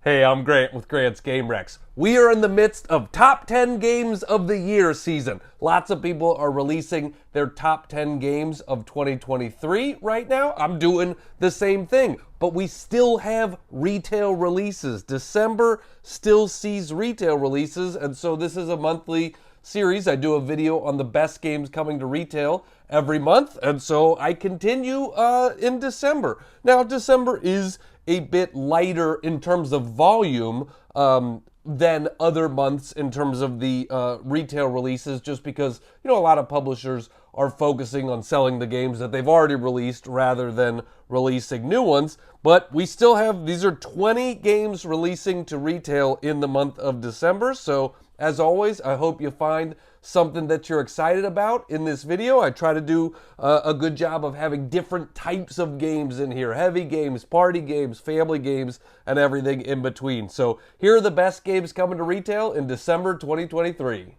Hey, I'm Grant with Grant's Game Rex. We are in the midst of top 10 games of the year season. Lots of people are releasing their top 10 games of 2023 right now. I'm doing the same thing, but we still have retail releases. December still sees retail releases, and so this is a monthly series. I do a video on the best games coming to retail every month, and so I continue in December. Now, December is a bit lighter in terms of volume than other months in terms of the retail releases, just because a lot of publishers are focusing on selling the games that they've already released rather than releasing new ones. But we still have, these are 20 games releasing to retail in the month of December. So as always, I hope you find something that you're excited about in this video. I try to do a good job of having different types of games in here. Heavy games, party games, family games, and everything in between. So here are the best games coming to retail in December 2023.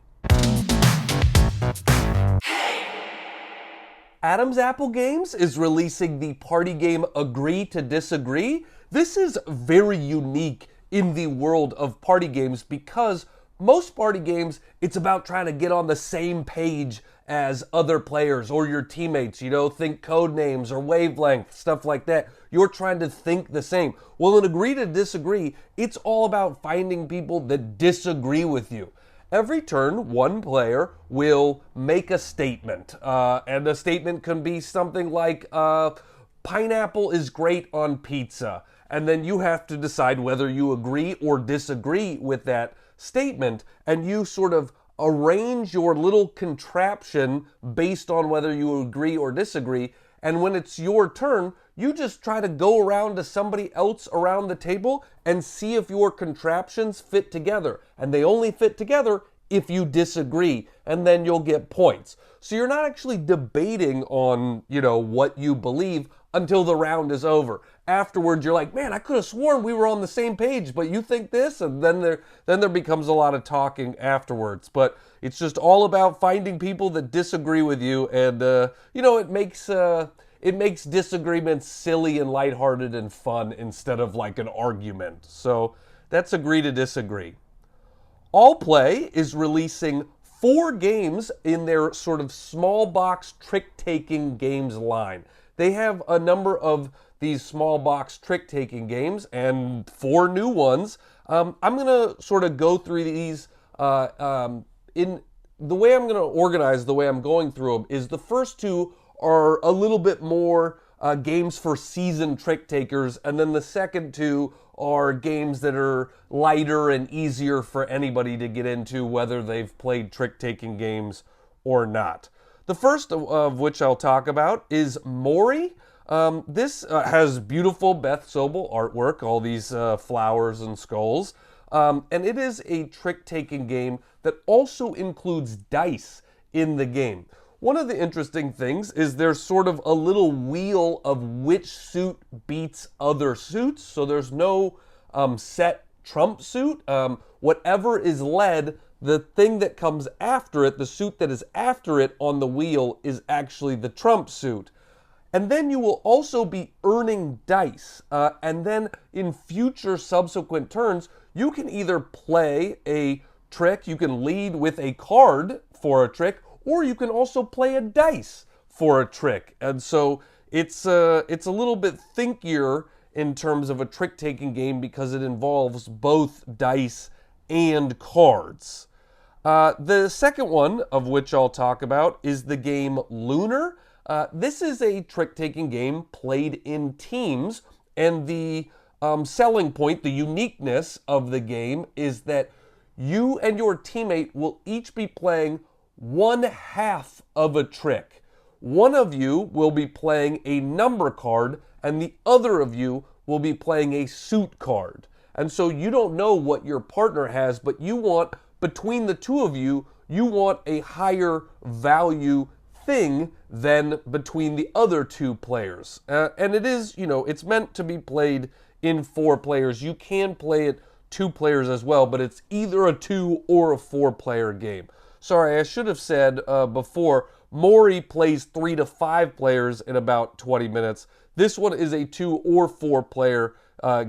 Adam's Apple Games is releasing the party game Agree to Disagree. This is very unique in the world of party games because most party games, it's about trying to get on the same page as other players or your teammates. Think code names or wavelength, stuff like that. You're trying to think the same. Well, in Agree to Disagree, it's all about finding people that disagree with you. Every turn, one player will make a statement, and the statement can be something like, pineapple is great on pizza, and then you have to decide whether you agree or disagree with that statement, and you sort of arrange your little contraption based on whether you agree or disagree, and when it's your turn, you just try to go around to somebody else around the table and see if your contraptions fit together. And they only fit together if you disagree, and then you'll get points. So you're not actually debating on, what you believe until the round is over. Afterwards, you're like, man, I could have sworn we were on the same page, but you think this? And then there becomes a lot of talking afterwards. But it's just all about finding people that disagree with you, and it makes disagreements silly and lighthearted and fun instead of like an argument. So that's Agree to Disagree. All Play is releasing 4 games in their sort of small box trick-taking games line. They have a number of these small box trick-taking games and 4 new ones. I'm going to sort of go through these in the way I'm going to organize, the way I'm going through them is the first 2 are a little bit more games for seasoned trick takers, and then the second 2 are games that are lighter and easier for anybody to get into, whether they've played trick-taking games or not. The first of which I'll talk about is Mori. This has beautiful Beth Sobel artwork, all these flowers and skulls, and it is a trick-taking game that also includes dice in the game. One of the interesting things is there's sort of a little wheel of which suit beats other suits. So there's no set trump suit. Whatever is led, the thing that comes after it, the suit that is after it on the wheel is actually the trump suit. And then you will also be earning dice. And then in future subsequent turns, you can either play a trick, you can lead with a card for a trick, or you can also play a dice for a trick. And so it's a little bit thinkier in terms of a trick-taking game because it involves both dice and cards. The second one of which I'll talk about is the game Lunar. This is a trick-taking game played in teams, and the selling point, the uniqueness of the game is that you and your teammate will each be playing one half of a trick. One of you will be playing a number card, and the other of you will be playing a suit card. And so you don't know what your partner has, but you want, between the two of you, you want a higher value thing than between the other 2 players. And it is, it's meant to be played in 4 players. You can play it 2 players as well, but it's either a 2 or a 4-player game. Sorry, I should have said before, Mori plays 3 to 5 players in about 20 minutes. This one is a 2 or 4 player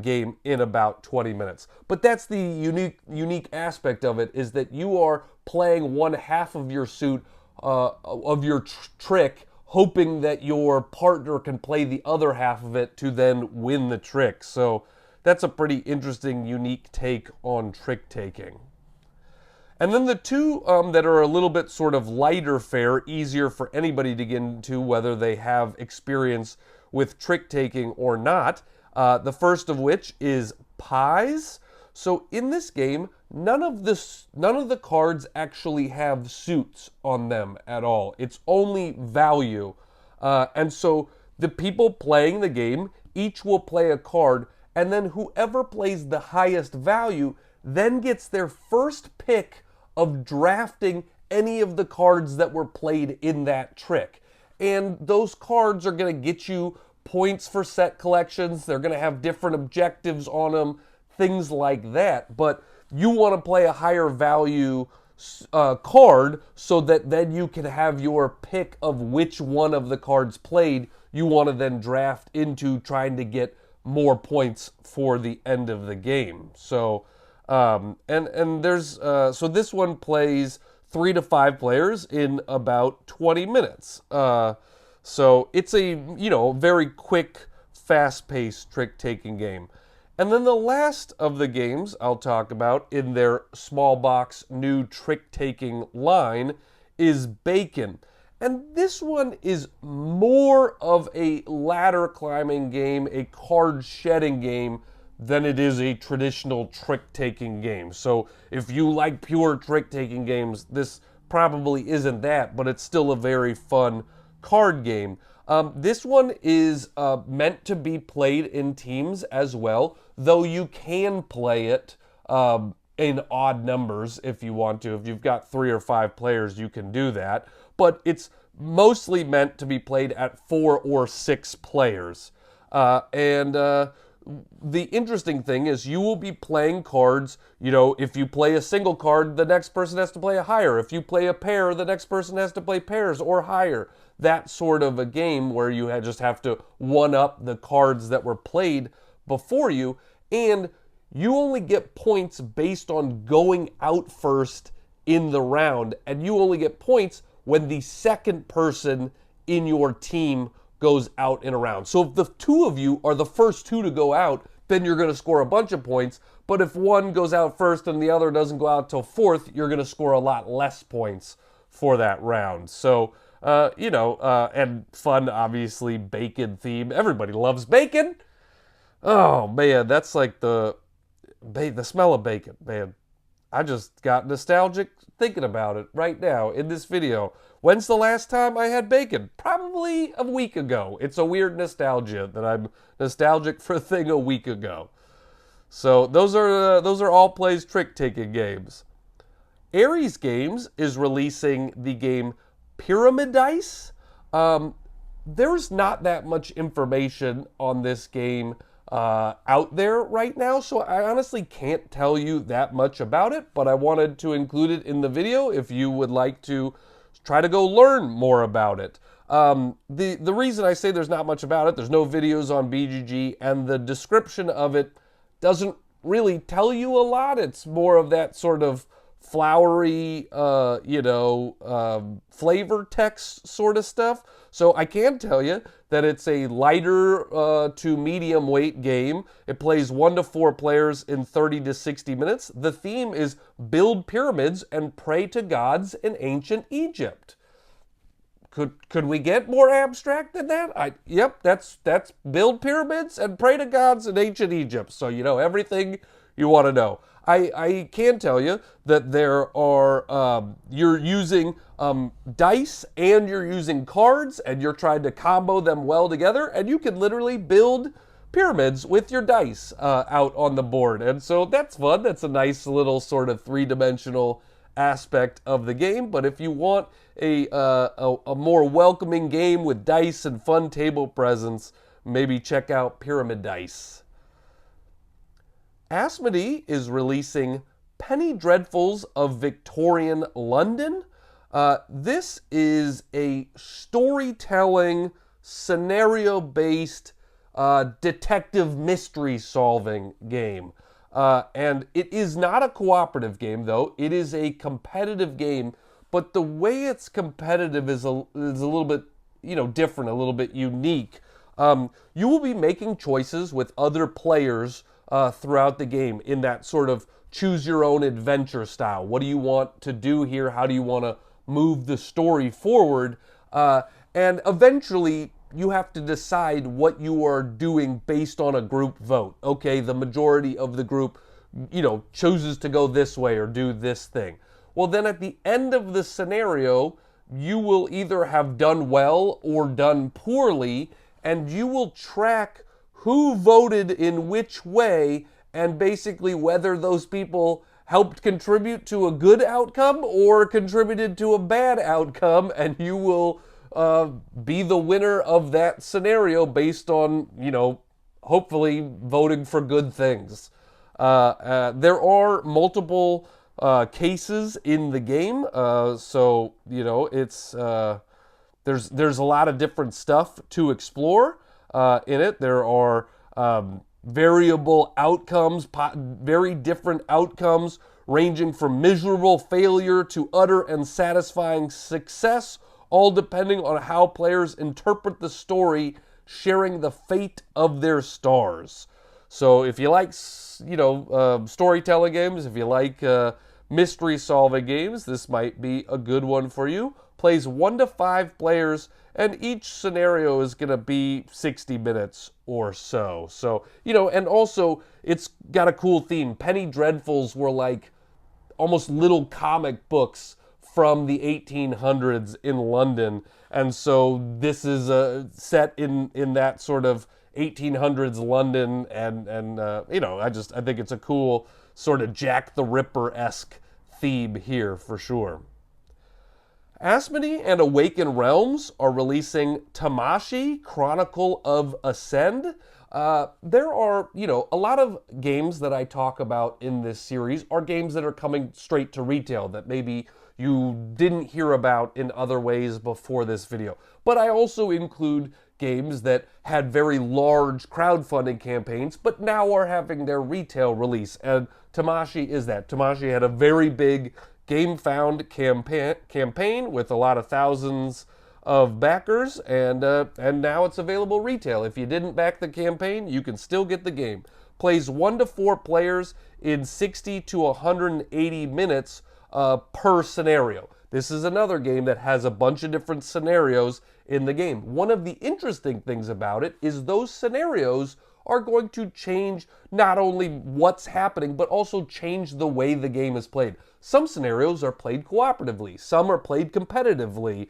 game in about 20 minutes. But that's the unique aspect of it, is that you are playing one half of your suit, of your trick, hoping that your partner can play the other half of it to then win the trick. So that's a pretty interesting, unique take on trick taking. And then the two that are a little bit sort of lighter fare, easier for anybody to get into, whether they have experience with trick taking or not. The first of which is pies. So in this game, none of the cards actually have suits on them at all. It's only value. And so the people playing the game each will play a card, and then whoever plays the highest value then gets their first pick of drafting any of the cards that were played in that trick. And those cards are going to get you points for set collections. They're going to have different objectives on them, things like that. But you want to play a higher value card so that then you can have your pick of which one of the cards played you want to then draft into, trying to get more points for the end of the game. So there's so this one plays 3 to 5 players in about 20 minutes. So it's a, very quick, fast-paced trick-taking game. And then the last of the games I'll talk about in their small box new trick-taking line is Bacon. And this one is more of a ladder climbing game, a card shedding game, than it is a traditional trick-taking game. So if you like pure trick-taking games, this probably isn't that, but it's still a very fun card game. This one is meant to be played in teams as well, though you can play it in odd numbers if you want to. If you've got 3 or 5 players, you can do that. But it's mostly meant to be played at 4 or 6 players. The interesting thing is you will be playing cards, if you play a single card, the next person has to play a higher. If you play a pair, the next person has to play pairs or higher. That sort of a game where you just have to one-up the cards that were played before you, and you only get points based on going out first in the round, and you only get points when the second person in your team goes out in a round. So if the two of you are the first 2 to go out, then you're going to score a bunch of points. But if one goes out first and the other doesn't go out till 4th, you're going to score a lot less points for that round. So, and fun, obviously, bacon theme. Everybody loves bacon. Oh, man, that's like the smell of bacon, man. I just got nostalgic thinking about it right now in this video. When's the last time I had bacon? Probably a week ago. It's a weird nostalgia that I'm nostalgic for a thing a week ago. So those are all plays trick-taking games. Ares Games is releasing the game Pyramidice. There's not that much information on this game out there right now, so I honestly can't tell you that much about it, but I wanted to include it in the video if you would like to try to go learn more about it. The reason I say there's not much about it, there's no videos on BGG, and the description of it doesn't really tell you a lot. It's more of that sort of flowery, flavor text sort of stuff. So I can tell you that it's a lighter to medium weight game. It plays 1 to 4 players in 30 to 60 minutes. The theme is build pyramids and pray to gods in ancient Egypt. Could we get more abstract than that? Yep, that's build pyramids and pray to gods in ancient Egypt. So you know everything you want to know. I can tell you that there are, you're using dice and you're using cards and you're trying to combo them well together, and you can literally build pyramids with your dice out on the board. And so that's fun. That's a nice little sort of 3-dimensional aspect of the game. But if you want a more welcoming game with dice and fun table presence, maybe check out Pyramidice. Asmodee is releasing Penny Dreadfuls of Victorian London. This is a storytelling, scenario-based detective mystery solving game. And it is not a cooperative game, though. It is a competitive game, but the way it's competitive is a little bit, different, a little bit unique. You will be making choices with other players throughout the game in that sort of choose your own adventure style. What do you want to do here? How do you want to move the story forward? And eventually, you have to decide what you are doing based on a group vote. Okay, the majority of the group, chooses to go this way or do this thing. Well, then at the end of the scenario, you will either have done well or done poorly, and you will track who voted in which way and basically whether those people helped contribute to a good outcome or contributed to a bad outcome, and you will be the winner of that scenario based on, hopefully voting for good things. There are multiple cases in the game, so it's there's a lot of different stuff to explore in it. There are variable outcomes, very different outcomes, ranging from miserable failure to utter and satisfying success, all depending on how players interpret the story, sharing the fate of their stars. So if you like, storytelling games, if you like mystery solving games, this might be a good one for you. Plays 1 to 5 players, and each scenario is going to be 60 minutes or so. So, and also it's got a cool theme. Penny Dreadfuls were like almost little comic books from the 1800s in London. And so this is set in that sort of 1800s London. And I think it's a cool sort of Jack the Ripper-esque theme here for sure. Asmodee and Awaken Realms are releasing Tamashii, Chronicle of Ascend. There are, a lot of games that I talk about in this series are games that are coming straight to retail that maybe you didn't hear about in other ways before this video. But I also include games that had very large crowdfunding campaigns, but now are having their retail release. And Tamashii is that. Tamashii had a very big GameFound campaign with a lot of thousands of backers, and now it's available retail. If you didn't back the campaign, you can still get the game. Plays 1 to 4 players in 60 to 180 minutes per scenario. This is another game that has a bunch of different scenarios in the game. One of the interesting things about it is those scenarios are going to change not only what's happening, but also change the way the game is played. Some scenarios are played cooperatively, some are played competitively,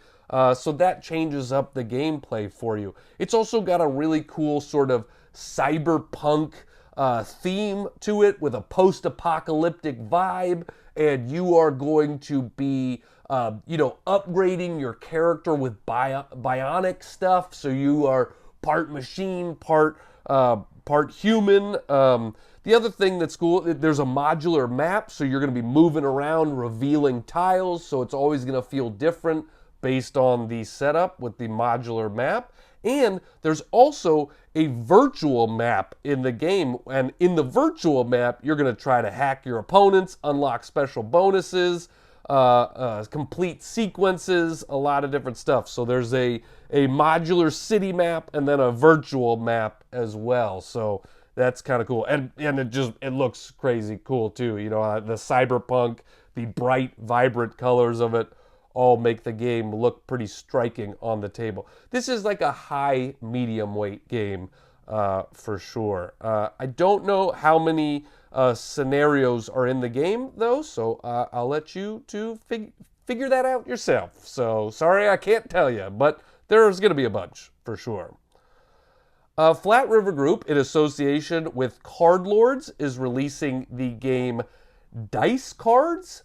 so that changes up the gameplay for you. It's also got a really cool sort of cyberpunk theme to it with a post-apocalyptic vibe, and you are going to be upgrading your character with bionic stuff, so you are part machine, part human. The other thing that's cool, there's a modular map, so you're going to be moving around, revealing tiles, so it's always going to feel different based on the setup with the modular map. And there's also a virtual map in the game, and in the virtual map, you're going to try to hack your opponents, unlock special bonuses, complete sequences, a lot of different stuff. So there's a modular city map and then a virtual map as well. So that's kind of cool. And it looks crazy cool too. The cyberpunk, the bright, vibrant colors of it all make the game look pretty striking on the table. This is like a high medium weight game for sure. I don't know how many scenarios are in the game though, so I'll let you to figure that out yourself. So sorry I can't tell you, but there's going to be a bunch for sure. Flat River Group, in association with Card Lords, is releasing the game Dice Cards.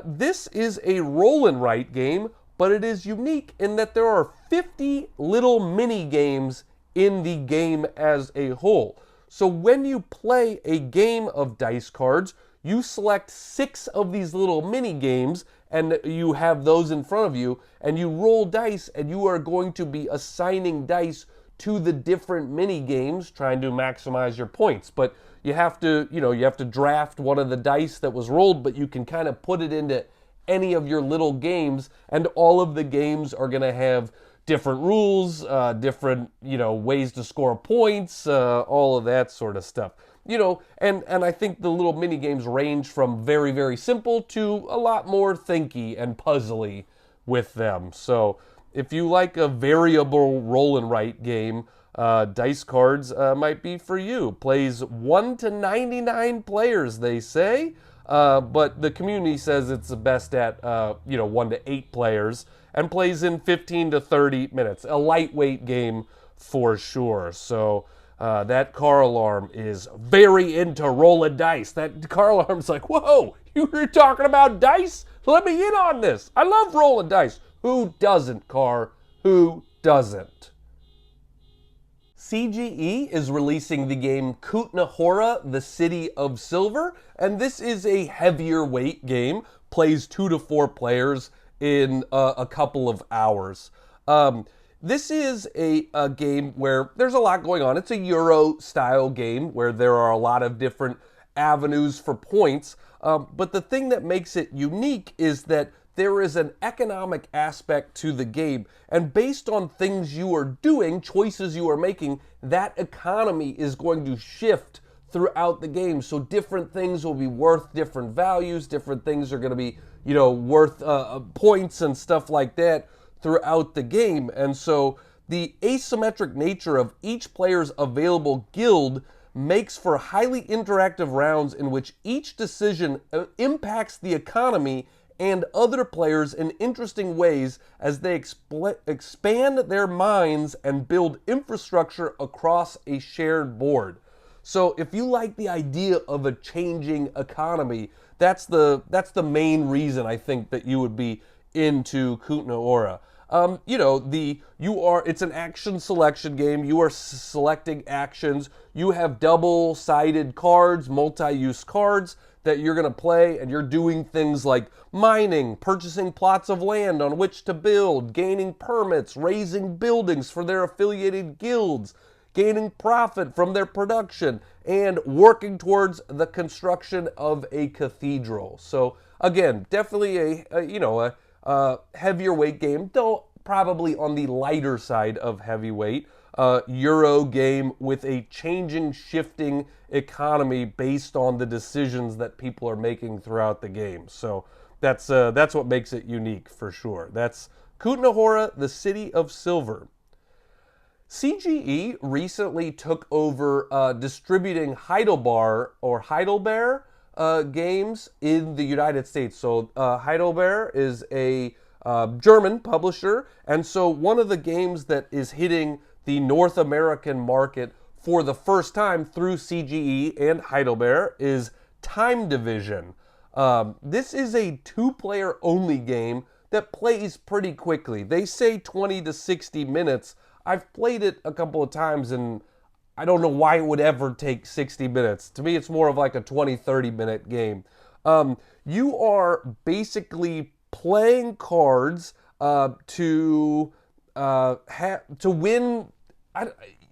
This is a roll and write game, but it is unique in that there are 50 little mini games in the game as a whole. So when you play a game of dice cards, you select 6 of these little mini games, and you have those in front of you, and you roll dice, and you are going to be assigning dice to the different mini games trying to maximize your points. But you have to, you have to draft one of the dice that was rolled, but you can kind of put it into any of your little games, and all of the games are going to have different rules, different, ways to score points, all of that sort of stuff. And I think the little mini games range from very, very simple to a lot more thinky and puzzly with them. So if you like a variable roll and write game, Dice Cards might be for you. Plays 1 to 99 players, they say, but the community says it's the best at 1 to 8 players, and plays in 15 to 30 minutes. A lightweight game for sure. So that car alarm is very into rolling dice. That car alarm's like, whoa, you were talking about dice? Let me in on this. I love rolling dice. Who doesn't, Car? Who doesn't? CGE is releasing the game Kutna Hora, the City of Silver, and this is a heavier weight game. Plays 2 to 4 players in a couple of hours. This is a game where there's a lot going on. It's a Euro-style game where there are a lot of different avenues for points, but the thing that makes it unique is that there is an economic aspect to the game, and based on things you are doing, choices you are making, that economy is going to shift throughout the game. So different things will be worth different values, different things are going to be, worth points and stuff like that throughout the game. And so the asymmetric nature of each player's available guild makes for highly interactive rounds in which each decision impacts the economy and other players in interesting ways as they expand their minds and build infrastructure across a shared board. So if you like the idea of a changing economy, that's the main reason I think that you would be into Kutna Hora. It's an action selection game. You are selecting actions. You have double-sided cards, multi-use cards that you're going to play, and you're doing things like mining, purchasing plots of land on which to build, gaining permits, raising buildings for their affiliated guilds, gaining profit from their production, and working towards the construction of a cathedral. So again, definitely a heavier weight game, though probably on the lighter side of heavyweight. Euro game with a changing, shifting economy based on the decisions that people are making throughout the game. So that's what makes it unique for sure. That's Kutna Hora, the City of Silver. CGE recently took over distributing Heidelbeer games in the United States. So Heidelbeer is a German publisher, and so one of the games that is hitting the North American market for the first time through CGE and Heidelbeer is Time Division. This is a 2-player only game that plays pretty quickly. They say 20 to 60 minutes. I've played it a couple of times and I don't know why it would ever take 60 minutes. To me, it's more of like a 20-30 minute game. You are basically playing cards to win.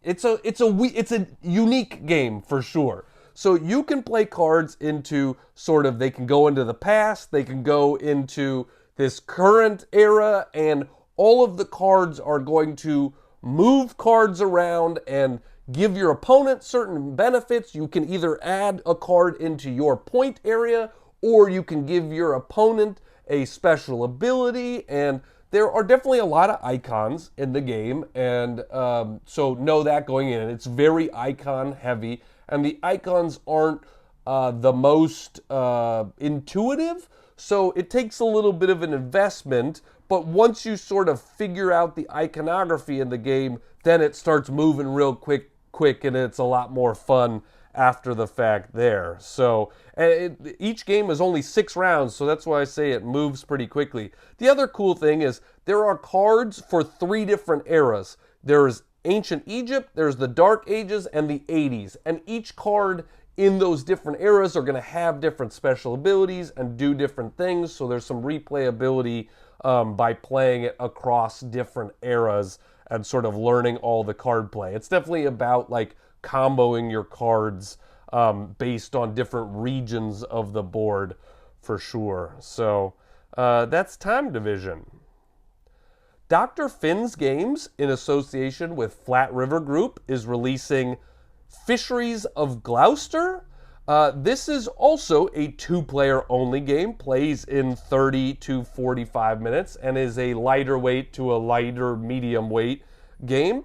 It's a unique game for sure. So you can play cards into they can go into the past, they can go into this current era, and all of the cards are going to move cards around and give your opponent certain benefits. You can either add a card into your point area, or you can give your opponent a special ability, and there are definitely a lot of icons in the game, and so know that going in. It's very icon heavy, and the icons aren't the most intuitive, so it takes a little bit of an investment, but once you sort of figure out the iconography in the game, then it starts moving real quick, and it's a lot more fun after the fact there. So each game is only 6 rounds, so that's why I say it moves pretty quickly. The other cool thing is there are cards for 3 different eras. There's Ancient Egypt, there's the Dark Ages, and the 80s. And each card in those different eras are going to have different special abilities and do different things, so there's some replayability by playing it across different eras and sort of learning all the card play. It's definitely about like comboing your cards based on different regions of the board for sure. So that's Time Division. Dr. Finn's Games, in association with Flat River Group, is releasing Fisheries of Gloucester. This is also a two-player only game, plays in 30 to 45 minutes, and is a lighter weight to a lighter medium weight game.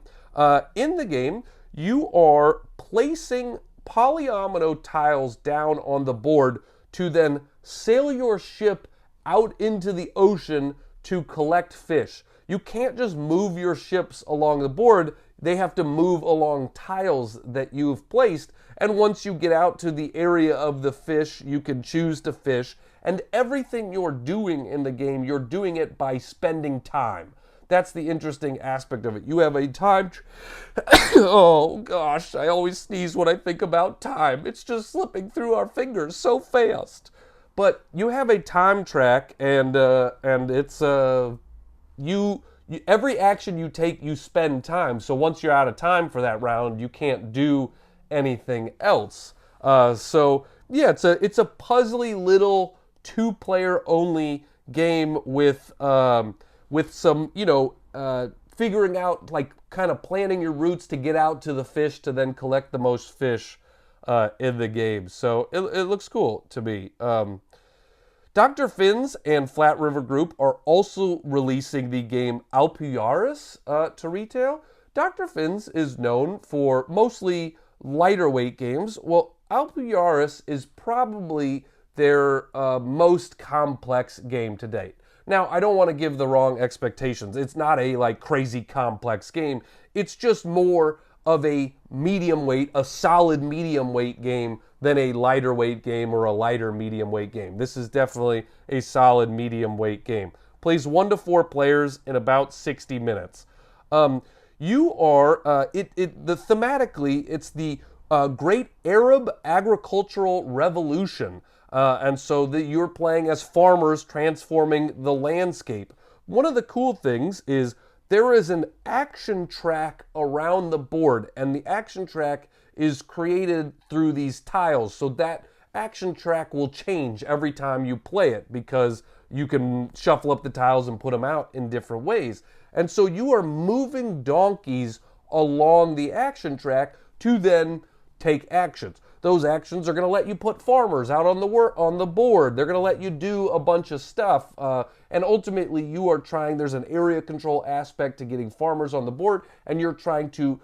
In the game, you are placing polyomino tiles down on the board to then sail your ship out into the ocean to collect fish. You can't just move your ships along the board. They have to move along tiles that you've placed. And once you get out to the area of the fish, you can choose to fish. And everything you're doing in the game, you're doing it by spending time. That's the interesting aspect of it. You have a time... oh, gosh, I always sneeze when I think about time. It's just slipping through our fingers so fast. But you have a time track, and it's... every action you take, you spend time. So once you're out of time for that round, you can't do anything else. So yeah, it's a puzzly little two-player only game with some figuring out, like, kind of planning your routes to get out to the fish to then collect the most fish in the game. So it looks cool to me. Dr. Finn's and Flat River Group are also releasing the game Alpujarras to retail. Dr. Finn's is known for mostly lighter weight games. Well, Alpujarras is probably their most complex game to date. Now, I don't want to give the wrong expectations. It's not a like crazy complex game. It's just more of a medium weight, a solid medium weight game than a lighter weight game or a lighter medium weight game. This is definitely a solid medium weight game. Plays 1 to 4 players in about 60 minutes. Thematically, it's the Great Arab Agricultural Revolution. And so that you're playing as farmers transforming the landscape. One of the cool things is there is an action track around the board, and the action track is created through these tiles. So that action track will change every time you play it because you can shuffle up the tiles and put them out in different ways. And so you are moving donkeys along the action track to then take actions. Those actions are going to let you put farmers out on the board. They're going to let you do a bunch of stuff. And ultimately, you are trying, there's an area control aspect to getting farmers on the board, and you're trying to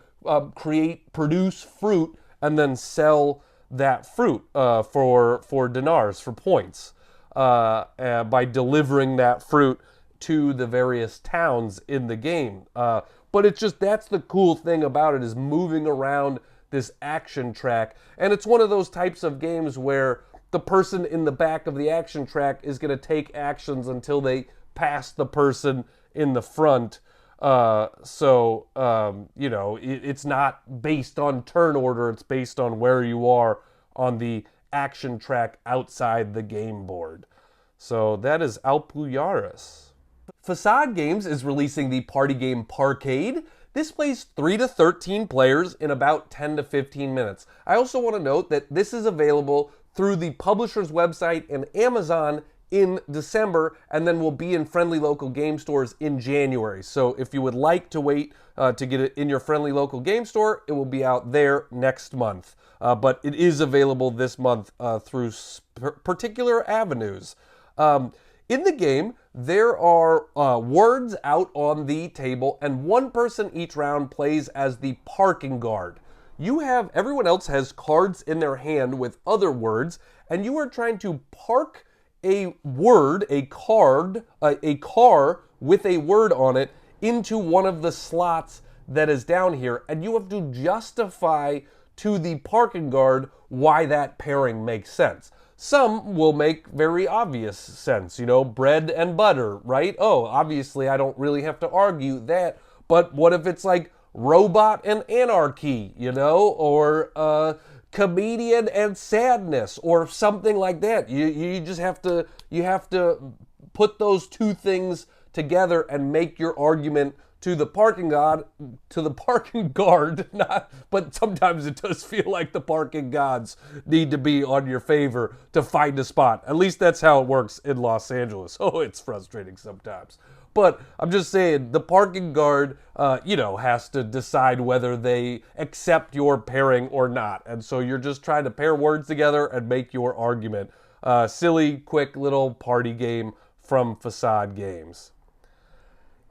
produce fruit and then sell that fruit for dinars, for points, by delivering that fruit to the various towns in the game. But it's just, that's the cool thing about it, is moving around this action track. And it's one of those types of games where the person in the back of the action track is going to take actions until they pass the person in the front. It's not based on turn order. It's based on where you are on the action track outside the game board. So that is Alpujarras. Facade Games is releasing the party game Parkade. This plays 3 to 13 players in about 10 to 15 minutes. I also want to note that this is available through the publisher's website and Amazon in December, and then will be in friendly local game stores in January. So if you would like to wait to get it in your friendly local game store, it will be out there next month. But it is available this month through particular avenues. In the game, there are words out on the table, and one person each round plays as the parking guard. Everyone else has cards in their hand with other words, and you are trying to park a word, a car with a word on it into one of the slots that is down here, and you have to justify to the parking guard why that pairing makes sense. Some will make very obvious sense, bread and butter, right? Oh, obviously I don't really have to argue that, but what if it's like robot and anarchy, or comedian and sadness, or something like that. You just have to put those two things together and make your argument to the parking guard, not, but sometimes it does feel like the parking gods need to be on your favor to find a spot. At least that's how it works in Los Angeles. Oh, it's frustrating sometimes. But I'm just saying, the parking guard, has to decide whether they accept your pairing or not. And so you're just trying to pair words together and make your argument. Silly, quick little party game from Facade Games.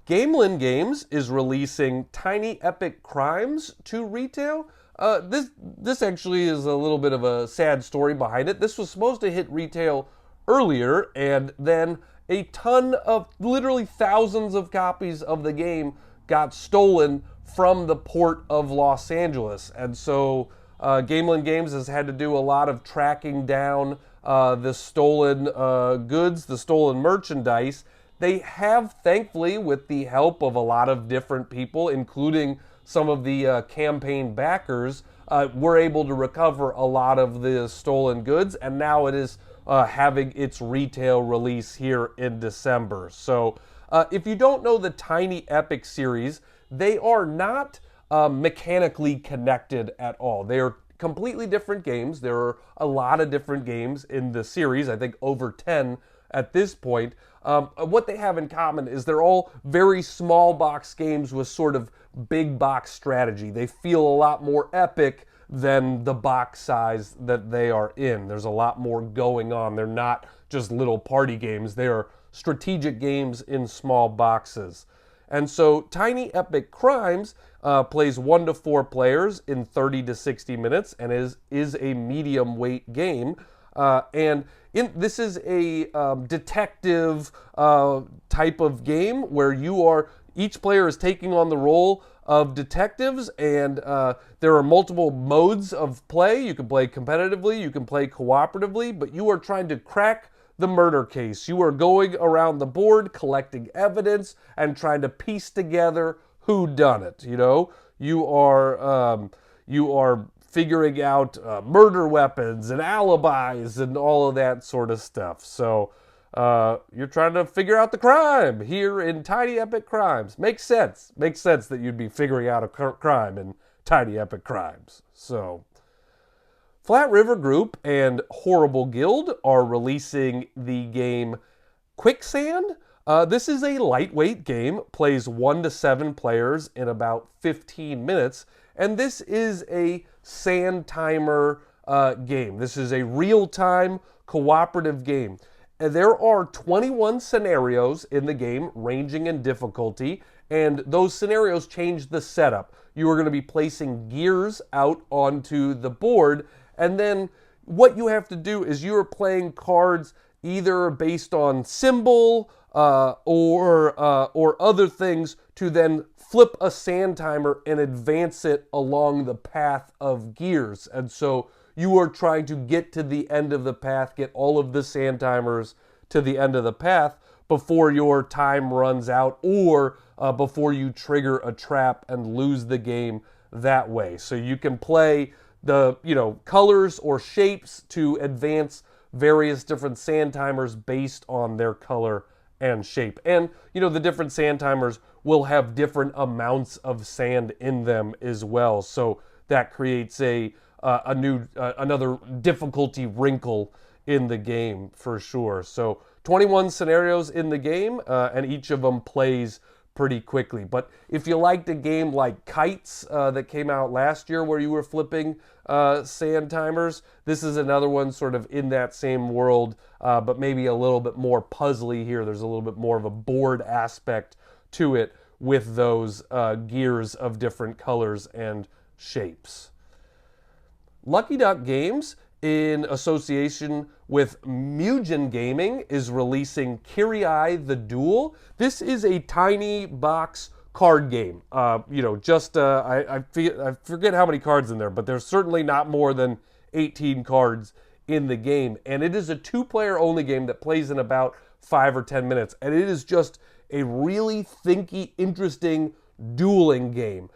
Gamelin Games is releasing Tiny Epic Crimes to retail. This actually is a little bit of a sad story behind it. This was supposed to hit retail earlier, and then a ton of, literally thousands of copies of the game got stolen from the port of Los Angeles. And so Gamelin Games has had to do a lot of tracking down the stolen goods, the stolen merchandise. They have, thankfully, with the help of a lot of different people, including some of the campaign backers, were able to recover a lot of the stolen goods, and now it is having its retail release here in December. So if you don't know the Tiny Epic series, they are not mechanically connected at all. They are completely different games. There are a lot of different games in the series, I think over 10 at this point. What they have in common is they're all very small box games with sort of big box strategy. They feel a lot more epic than the box size that they are in. There's a lot more going on. They're not just little party games. They are strategic games in small boxes. And so Tiny Epic Crimes plays 1 to 4 players in 30 to 60 minutes and is a medium weight game. This is a detective type of game where each player is taking on the role of detectives, and there are multiple modes of play. You can play competitively, you can play cooperatively, but you are trying to crack the murder case. You are going around the board collecting evidence and trying to piece together who done it. You are figuring out murder weapons and alibis and all of that sort of stuff. So you're trying to figure out the crime here in Tiny Epic Crimes. Makes sense. Makes sense that you'd be figuring out a crime in Tiny Epic Crimes. So Flat River Group and Horrible Guild are releasing the game Quicksand. This is a lightweight game, plays 1 to 7 players in about 15 minutes, and this is a sand timer game. This is a real-time cooperative game. And there are 21 scenarios in the game, ranging in difficulty, and those scenarios change the setup. You are going to be placing gears out onto the board, and then what you have to do is you are playing cards either based on symbol or other things to then flip a sand timer and advance it along the path of gears. And so you are trying to get to the end of the path, get all of the sand timers to the end of the path before your time runs out, or before you trigger a trap and lose the game that way. So you can play the colors or shapes to advance various different sand timers based on their color and shape. And the different sand timers will have different amounts of sand in them as well. So that creates another difficulty wrinkle in the game for sure. So 21 scenarios in the game, and each of them plays pretty quickly. But if you liked a game like Kites that came out last year where you were flipping sand timers, this is another one sort of in that same world, but maybe a little bit more puzzly here. There's a little bit more of a board aspect to it with those gears of different colors and shapes. Lucky Duck Games, in association with Mugen Gaming, is releasing Kiri-ai the Duel. This is a tiny box card game. I forget how many cards in there, but there's certainly not more than 18 cards in the game. And it is a 2-player only game that plays in about 5 or 10 minutes. And it is just a really thinky, interesting dueling game.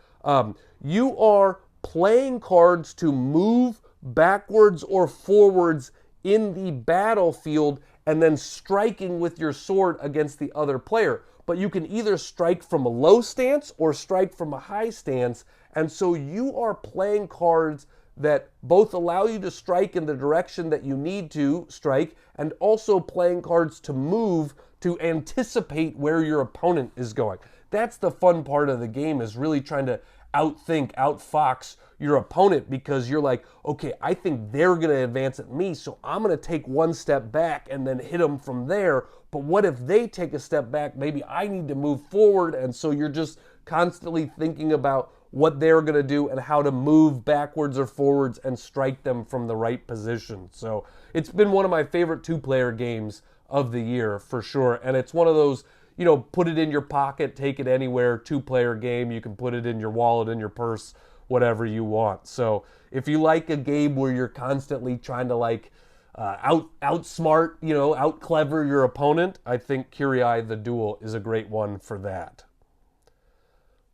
You are playing cards to move backwards or forwards in the battlefield and then striking with your sword against the other player. but you can either strike from a low stance or strike from a high stance, and so you are playing cards that both allow you to strike in the direction that you need to strike, and also playing cards to move to anticipate where your opponent is going. That's the fun part of the game, is really trying to outthink, outfox your opponent, because you're like, okay, I think they're going to advance at me, so I'm going to take one step back and then hit them from there. But what if they take a step back? Maybe I need to move forward, and so you're just constantly thinking about what they're going to do and how to move backwards or forwards and strike them from the right position. So it's been one of my favorite two-player games of the year for sure, and it's one of those, you know, put it in your pocket, take it anywhere, two-player game. You can put it in your wallet, in your purse, whatever you want. So if you like a game where you're constantly trying to like outsmart, you know, out-clever your opponent, I think Kiri-ai the Duel is a great one for that.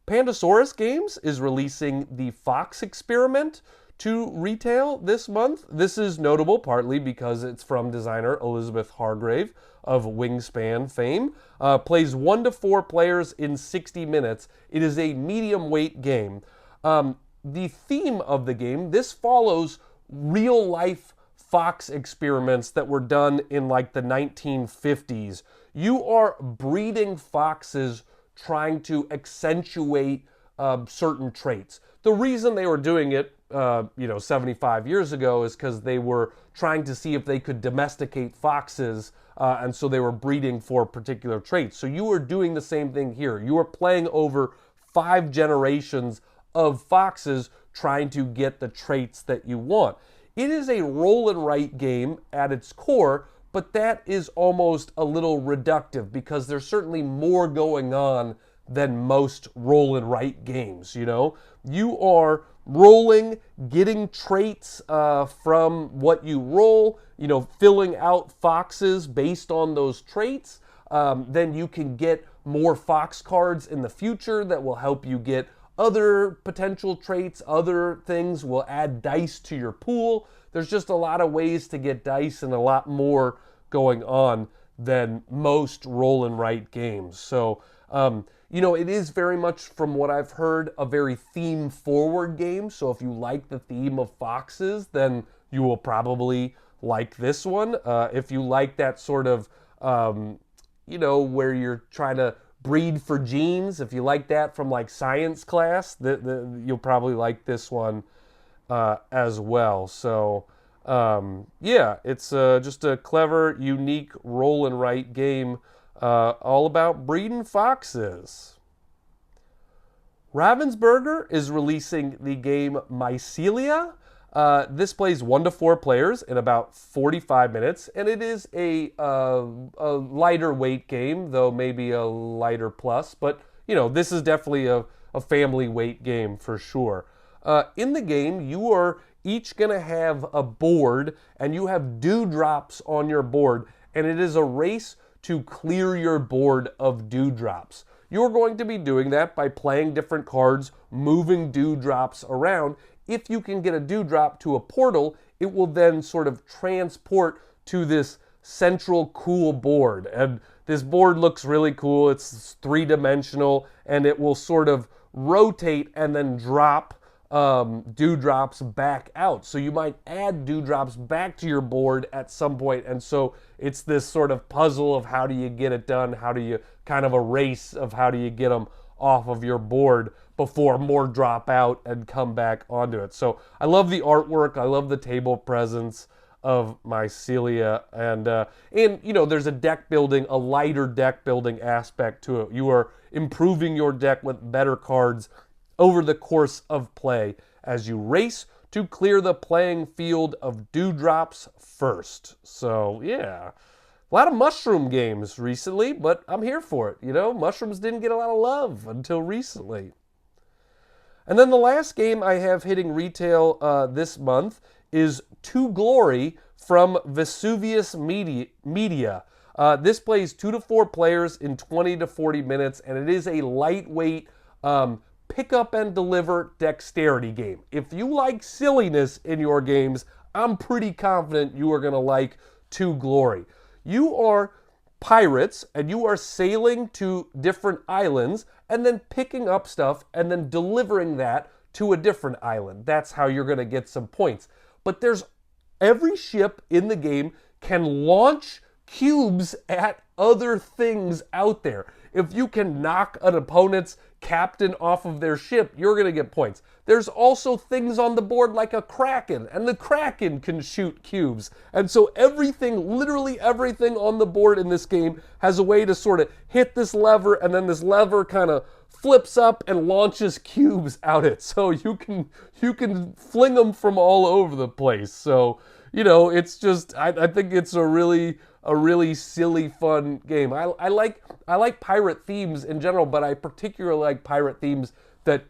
Pandasaurus Games is releasing the Fox Experiment to retail this month. This is notable partly because it's from designer Elizabeth Hargrave of Wingspan fame. Plays 1 to 4 players in 60 minutes. It is a medium weight game. The theme of the game, this follows real life fox experiments that were done in like the 1950s. You are breeding foxes trying to accentuate certain traits. The reason they were doing it, 75 years ago is because they were trying to see if they could domesticate foxes, and so they were breeding for particular traits. So you are doing the same thing here. You are playing over 5 generations of foxes trying to get the traits that you want. It is a roll and write game at its core, but that is almost a little reductive because there's certainly more going on than most roll and write games, you know? You are rolling, getting traits from what you roll, filling out foxes based on those traits. Then you can get more fox cards in the future that will help you get other potential traits, other things will add dice to your pool. There's just a lot of ways to get dice and a lot more going on than most roll and write games. So, it is very much, from what I've heard, a very theme-forward game. So if you like the theme of foxes, then you will probably like this one. If you like that sort of, where you're trying to breed for genes, if you like that from like science class, you'll probably like this one as well. So it's just a clever, unique roll and write game all about breeding foxes. Ravensburger is releasing the game Mycelia. This plays 1 to 4 players in about 45 minutes, and it is a lighter weight game, though maybe a lighter plus, but this is definitely a family weight game for sure. In the game, you are each going to have a board, and you have dewdrops on your board, and it is a race to clear your board of dewdrops. You're going to be doing that by playing different cards, moving dewdrops around. If you can get a dewdrop to a portal, it will then sort of transport to this central cool board. And this board looks really cool. It's 3-dimensional, and it will sort of rotate and then drop dewdrops back out. So you might add dewdrops back to your board at some point, and so it's this sort of puzzle of how do you get it done, how do you kind of a race of how do you get them off of your board before more drop out and come back onto it. So I love the artwork, I love the table presence of Mycelia, and there's a deck building, a lighter deck building aspect to it. You are improving your deck with better cards over the course of play as you race to clear the playing field of dewdrops first. So, yeah. A lot of mushroom games recently, but I'm here for it. Mushrooms didn't get a lot of love until recently. And then the last game I have hitting retail this month is To Glory from Vesuvius Media. This plays 2 to 4 players in 20 to 40 minutes, and it is a lightweight pick up and deliver dexterity game. If you like silliness in your games, I'm pretty confident you are going to like To Glory. You are pirates and you are sailing to different islands and then picking up stuff and then delivering that to a different island. That's how you're going to get some points. But every ship in the game can launch cubes at other things out there. If you can knock an opponent's captain off of their ship, you're going to get points. There's also things on the board like a kraken, and the kraken can shoot cubes. And so everything, literally everything on the board in this game has a way to sort of hit this lever, and then this lever kind of flips up and launches cubes out it. So you can fling them from all over the place. So, it's just, I think it's a really silly, fun game. I like pirate themes in general, but I particularly like pirate themes that,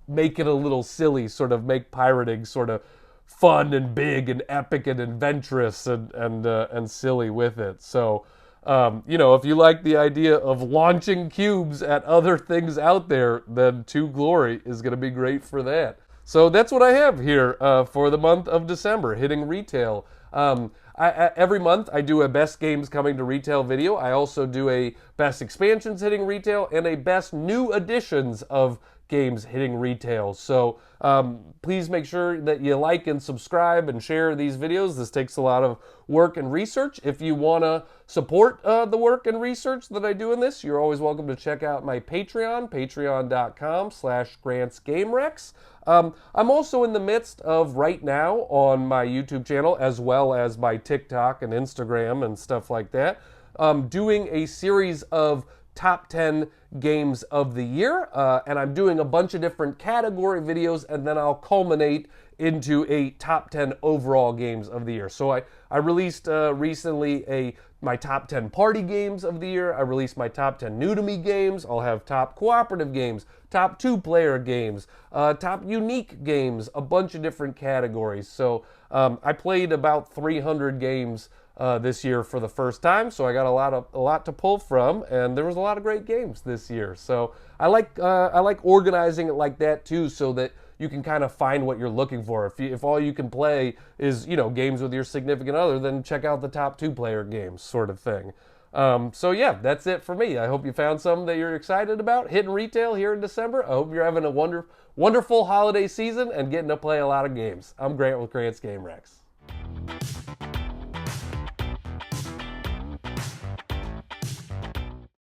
make it a little silly, sort of make pirating sort of fun and big and epic and adventurous and silly with it. So, if you like the idea of launching cubes at other things out there, then To Glory is going to be great for that. So that's what I have here for the month of December, hitting retail. Every month I do a best games coming to retail video. I also do a best expansions hitting retail and a best new additions of games hitting retail. So please make sure that you like and subscribe and share these videos. This takes a lot of work and research. If you want to support the work and research that I do in this, you're always welcome to check out my Patreon, patreon.com/GrantsGameRex. I'm also in the midst of, right now, on my YouTube channel, as well as my TikTok and Instagram and stuff like that, doing a series of top 10 games of the year, and I'm doing a bunch of different category videos, and then I'll culminate into a top 10 overall games of the year. So I released recently my top 10 party games of the year. I released my top 10 new to me games. I'll have top cooperative games, top 2-player games, top unique games, a bunch of different categories. So I played about 300 games this year for the first time, so I got a lot to pull from, and there was a lot of great games this year. So I like organizing it like that too, so that you can kind of find what you're looking for. If all you can play is games with your significant other, then check out the top 2-player games, sort of thing. So yeah, that's it for me. I hope you found something that you're excited about hitting retail here in December. I hope you're having a wonderful holiday season and getting to play a lot of games. I'm Grant with Grant's Game Rex.